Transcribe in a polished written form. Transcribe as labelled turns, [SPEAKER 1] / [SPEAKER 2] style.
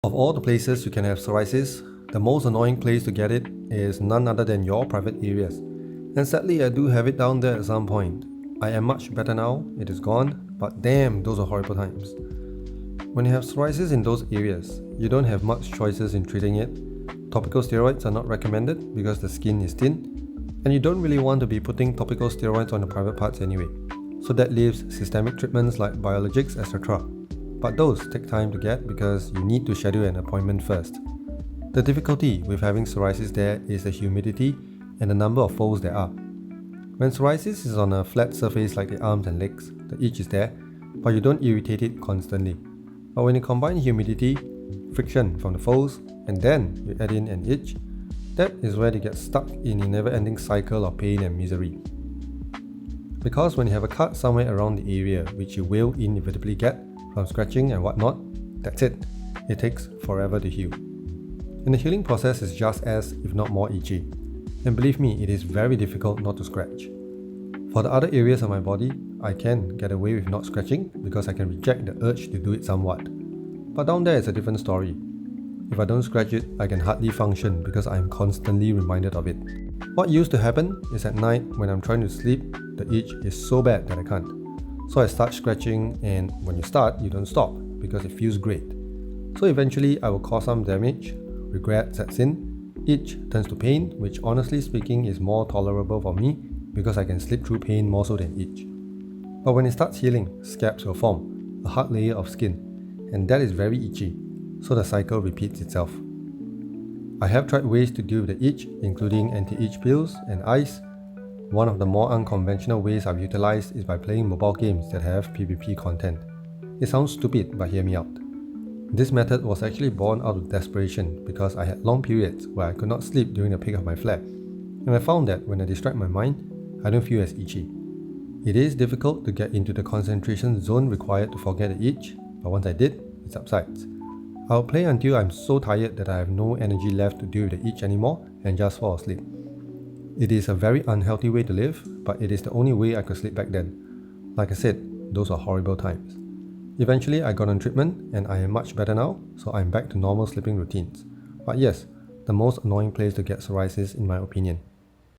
[SPEAKER 1] Of all the places you can have psoriasis, the most annoying place to get it is none other than your private areas. And sadly, I do have it down there at some point. I am much better now, it is gone, but damn, those are horrible times. When you have psoriasis in those areas, you don't have much choices in treating it. Topical steroids are not recommended because the skin is thin, and you don't really want to be putting topical steroids on the private parts anyway. So that leaves systemic treatments like biologics, etc. But those take time to get because you need to schedule an appointment first. The difficulty with having psoriasis there is the humidity and the number of folds there are. When psoriasis is on a flat surface like the arms and legs, the itch is there, but you don't irritate it constantly. But when you combine humidity, friction from the folds, and then you add in an itch, that is where they get stuck in a never-ending cycle of pain and misery. Because when you have a cut somewhere around the area, which you will inevitably get from scratching and whatnot, that's it. It takes forever to heal. And the healing process is just as, if not more, itchy. And believe me, it is very difficult not to scratch. For the other areas of my body, I can get away with not scratching because I can reject the urge to do it somewhat. But down there it's a different story. If I don't scratch it, I can hardly function because I am constantly reminded of it. What used to happen is at night when I'm trying to sleep, the itch is so bad that I can't. So I start scratching, and when you start, you don't stop because it feels great. So eventually I will cause some damage, regret sets in, itch turns to pain, which honestly speaking is more tolerable for me because I can sleep through pain more so than itch. But when it starts healing, scabs will form, a hard layer of skin, and that is very itchy, so the cycle repeats itself. I have tried ways to deal with the itch, including anti-itch pills and ice. One of the more unconventional ways I've utilized is by playing mobile games that have PvP content. It sounds stupid, but hear me out. This method was actually born out of desperation because I had long periods where I could not sleep during the peak of my flare, and I found that when I distract my mind, I don't feel as itchy. It is difficult to get into the concentration zone required to forget the itch, but once I did, it subsides. I'll play until I'm so tired that I have no energy left to deal with the itch anymore and just fall asleep. It is a very unhealthy way to live, but it is the only way I could sleep back then. Like I said, those are horrible times. Eventually I got on treatment and I am much better now, so I'm back to normal sleeping routines. But yes, the most annoying place to get psoriasis in my opinion.